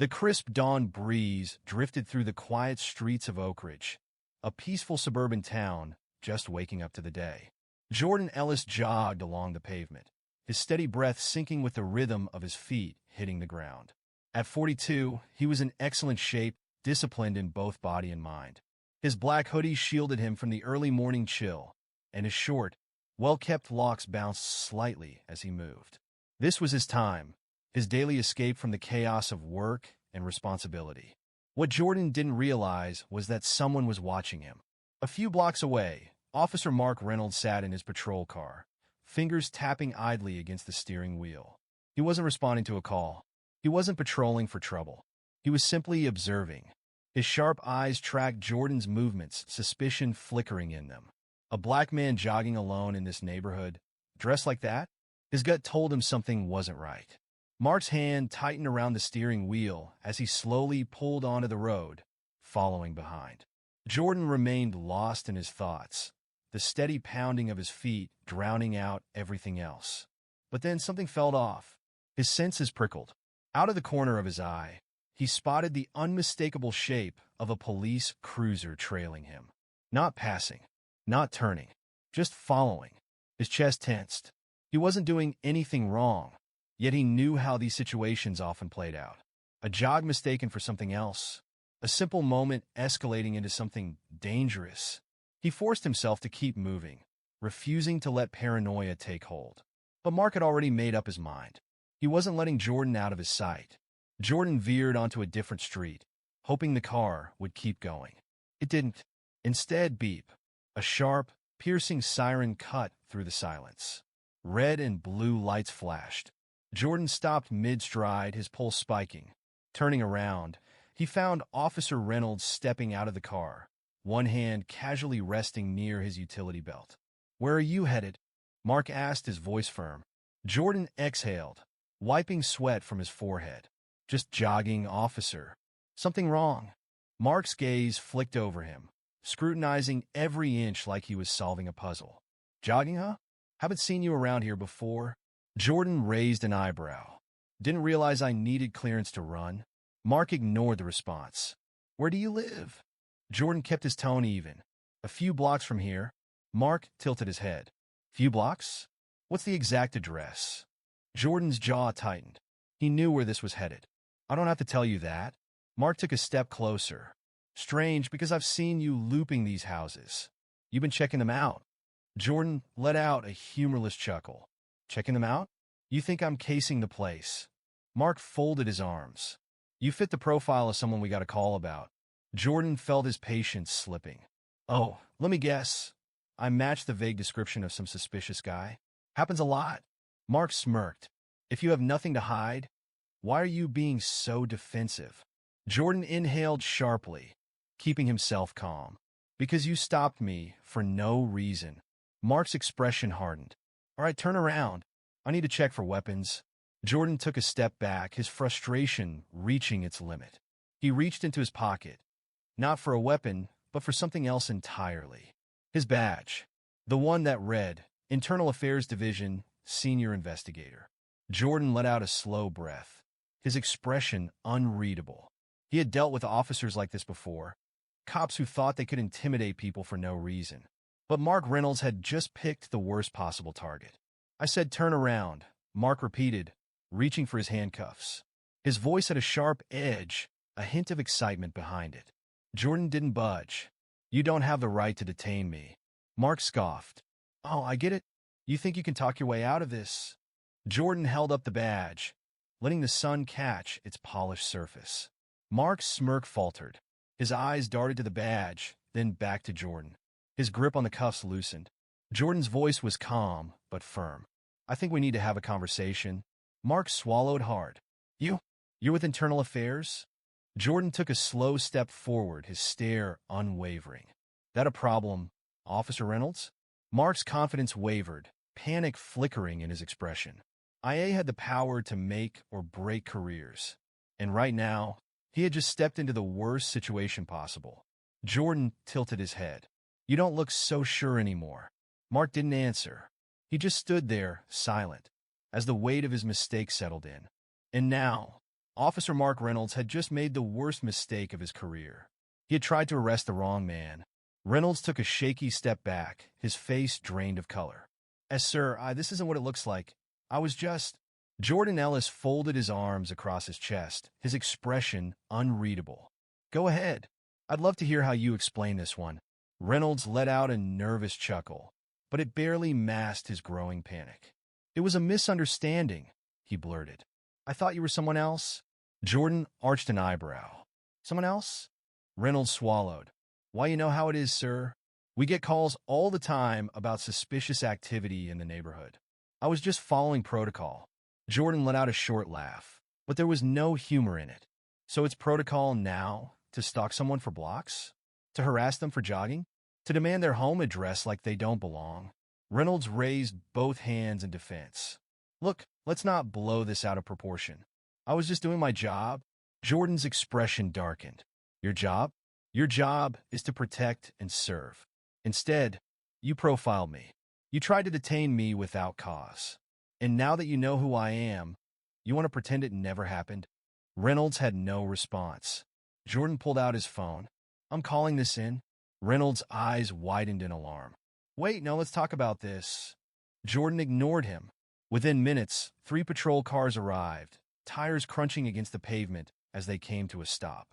The crisp dawn breeze drifted through the quiet streets of Oak Ridge, a peaceful suburban town just waking up to the day. Jordan Ellis jogged along the pavement, his steady breath syncing with the rhythm of his feet hitting the ground. At 42, he was in excellent shape, disciplined in both body and mind. His black hoodie shielded him from the early morning chill, and his short, well-kept locks bounced slightly as he moved. This was his time, his daily escape from the chaos of work and responsibility. What Jordan didn't realize was that someone was watching him. A few blocks away, Officer Mark Reynolds sat in his patrol car, fingers tapping idly against the steering wheel. He wasn't responding to a call. He wasn't patrolling for trouble. He was simply observing. His sharp eyes tracked Jordan's movements, suspicion flickering in them. A black man jogging alone in this neighborhood, dressed like that? His gut told him something wasn't right. Mark's hand tightened around the steering wheel as he slowly pulled onto the road, following behind. Jordan remained lost in his thoughts, the steady pounding of his feet drowning out everything else. But then something felt off. His senses prickled. Out of the corner of his eye, he spotted the unmistakable shape of a police cruiser trailing him. Not passing, not turning, just following. His chest tensed. He wasn't doing anything wrong, yet he knew how these situations often played out. A jog mistaken for something else. A simple moment escalating into something dangerous. He forced himself to keep moving, refusing to let paranoia take hold. But Mark had already made up his mind. He wasn't letting Jordan out of his sight. Jordan veered onto a different street, hoping the car would keep going. It didn't. Instead, beep. A sharp, piercing siren cut through the silence. Red and blue lights flashed. Jordan stopped mid-stride, his pulse spiking. Turning around, he found Officer Reynolds stepping out of the car, one hand casually resting near his utility belt. "Where are you headed?" Mark asked, his voice firm. Jordan exhaled, wiping sweat from his forehead. "Just jogging, officer." "Something wrong?" Mark's gaze flicked over him, scrutinizing every inch like he was solving a puzzle. "Jogging, huh? Haven't seen you around here before." Jordan raised an eyebrow. "Didn't realize I needed clearance to run." Mark ignored the response. "Where do you live?" Jordan kept his tone even. "A few blocks from here." Mark tilted his head. "Few blocks? What's the exact address?" Jordan's jaw tightened. He knew where this was headed. "I don't have to tell you that." Mark took a step closer. "Strange, because I've seen you looping these houses. You've been checking them out." Jordan let out a humorless chuckle. "Checking them out? You think I'm casing the place?" Mark folded his arms. "You fit the profile of someone we got a call about." Jordan felt his patience slipping. "Oh, let me guess. I matched the vague description of some suspicious guy. Happens a lot." Mark smirked. "If you have nothing to hide, why are you being so defensive?" Jordan inhaled sharply, keeping himself calm. "Because you stopped me for no reason." Mark's expression hardened. "All right, turn around. I need to check for weapons." Jordan took a step back, his frustration reaching its limit. He reached into his pocket, not for a weapon, but for something else entirely. His badge. The one that read, Internal Affairs Division, Senior Investigator. Jordan let out a slow breath, his expression unreadable. He had dealt with officers like this before, cops who thought they could intimidate people for no reason. But Mark Reynolds had just picked the worst possible target. "I said turn around," Mark repeated, reaching for his handcuffs. His voice had a sharp edge, a hint of excitement behind it. Jordan didn't budge. "You don't have the right to detain me." Mark scoffed. "Oh, I get it. You think you can talk your way out of this?" Jordan held up the badge, letting the sun catch its polished surface. Mark's smirk faltered. His eyes darted to the badge, then back to Jordan. His grip on the cuffs loosened. Jordan's voice was calm, but firm. "I think we need to have a conversation." Mark swallowed hard. You're with Internal Affairs?" Jordan took a slow step forward, his stare unwavering. "That a problem, Officer Reynolds?" Mark's confidence wavered, panic flickering in his expression. IA had the power to make or break careers. And right now, he had just stepped into the worst situation possible. Jordan tilted his head. "You don't look so sure anymore." Mark didn't answer. He just stood there, silent, as the weight of his mistake settled in. "And now," Officer Mark Reynolds had just made the worst mistake of his career. He had tried to arrest the wrong man. Reynolds took a shaky step back, his face drained of color. Sir, this isn't what it looks like. I was just... Jordan Ellis folded his arms across his chest, his expression unreadable. Go ahead. I'd love to hear how you explain this one. Reynolds let out a nervous chuckle, but it barely masked his growing panic. It was a misunderstanding, he blurted. I thought you were someone else. Jordan arched an eyebrow. Someone else? Reynolds swallowed. Why, you know how it is, sir. We get calls all the time about suspicious activity in the neighborhood. I was just following protocol. Jordan let out a short laugh, but there was no humor in it. So it's protocol now to stalk someone for blocks? To harass them for jogging? To demand their home address like they don't belong? Reynolds raised both hands in defense. Look, let's not blow this out of proportion. I was just doing my job. Jordan's expression darkened. Your job? Your job is to protect and serve. Instead, you profiled me. You tried to detain me without cause. And now that you know who I am, you want to pretend it never happened? Reynolds had no response. Jordan pulled out his phone. I'm calling this in. Reynolds' eyes widened in alarm. Wait, no, let's talk about this. Jordan ignored him. Within minutes, 3 patrol cars arrived, tires crunching against the pavement as they came to a stop.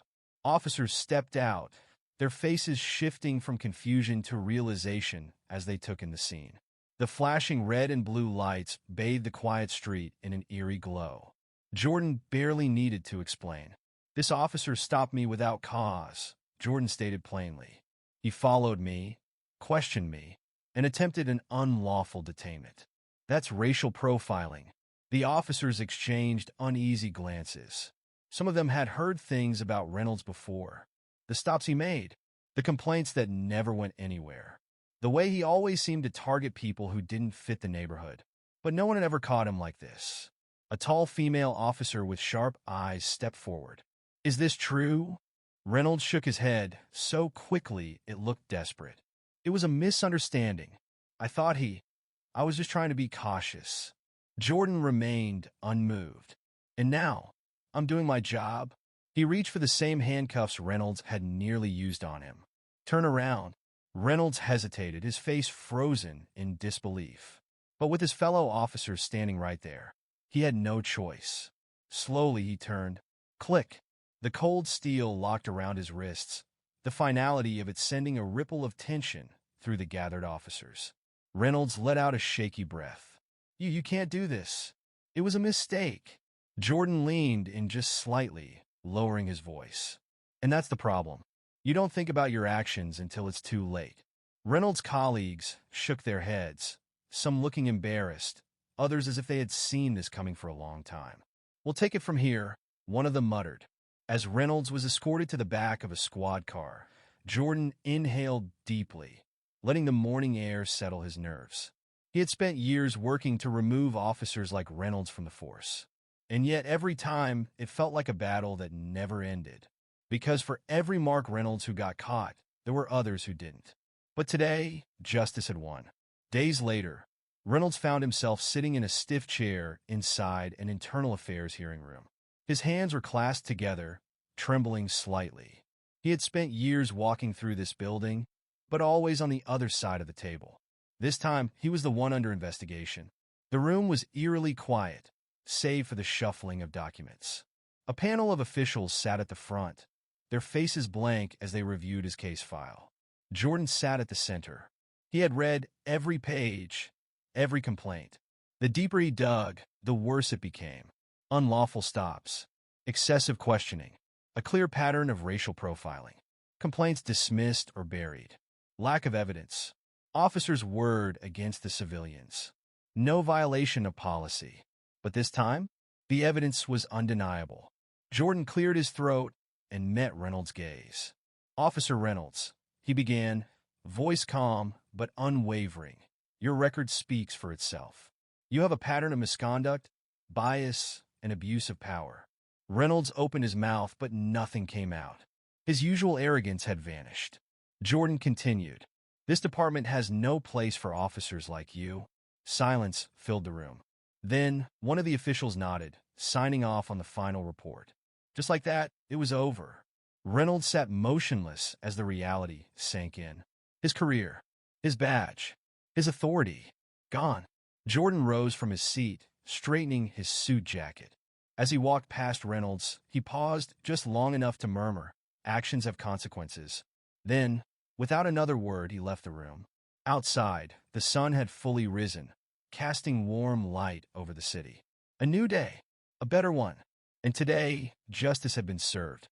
Officers stepped out, their faces shifting from confusion to realization as they took in the scene. The flashing red and blue lights bathed the quiet street in an eerie glow. Jordan barely needed to explain. This officer stopped me without cause, Jordan stated plainly. He followed me, questioned me, and attempted an unlawful detainment. That's racial profiling. The officers exchanged uneasy glances. Some of them had heard things about Reynolds before. The stops he made, the complaints that never went anywhere. The way he always seemed to target people who didn't fit the neighborhood. But no one had ever caught him like this. A tall female officer with sharp eyes stepped forward. Is this true? Reynolds shook his head so quickly it looked desperate. It was a misunderstanding. I was just trying to be cautious. Jordan remained unmoved. And now, I'm doing my job. He reached for the same handcuffs Reynolds had nearly used on him. Turn around. Reynolds hesitated, his face frozen in disbelief. But with his fellow officers standing right there, he had no choice. Slowly he turned. Click. The cold steel locked around his wrists, the finality of it sending a ripple of tension through the gathered officers. Reynolds let out a shaky breath. You can't do this. It was a mistake. Jordan leaned in just slightly, lowering his voice. And that's the problem. You don't think about your actions until it's too late. Reynolds' colleagues shook their heads, some looking embarrassed, others as if they had seen this coming for a long time. We'll take it from here, one of them muttered. As Reynolds was escorted to the back of a squad car, Jordan inhaled deeply, letting the morning air settle his nerves. He had spent years working to remove officers like Reynolds from the force. And yet every time, it felt like a battle that never ended. Because for every Mark Reynolds who got caught, there were others who didn't. But today, justice had won. Days later, Reynolds found himself sitting in a stiff chair inside an internal affairs hearing room. His hands were clasped together, trembling slightly. He had spent years walking through this building, but always on the other side of the table. This time, he was the one under investigation. The room was eerily quiet, save for the shuffling of documents. A panel of officials sat at the front, their faces blank as they reviewed his case file. Jordan sat at the center. He had read every page, every complaint. The deeper he dug, the worse it became. Unlawful stops, excessive questioning, a clear pattern of racial profiling, complaints dismissed or buried, lack of evidence, officers' word against the civilians, no violation of policy. But this time, the evidence was undeniable. Jordan cleared his throat and met Reynolds' gaze. Officer Reynolds, he began, voice calm but unwavering. Your record speaks for itself. You have a pattern of misconduct, bias, and abuse of power. Reynolds opened his mouth, but nothing came out. His usual arrogance had vanished. Jordan continued, this department has no place for officers like you. Silence filled the room. Then, one of the officials nodded, signing off on the final report. Just like that, it was over. Reynolds sat motionless as the reality sank in. His career, his badge, his authority, gone. Jordan rose from his seat, straightening his suit jacket. As he walked past Reynolds, he paused just long enough to murmur, "Actions have consequences." Then, without another word, he left the room. Outside, the sun had fully risen, casting warm light over the city. A new day, a better one. And today, justice had been served.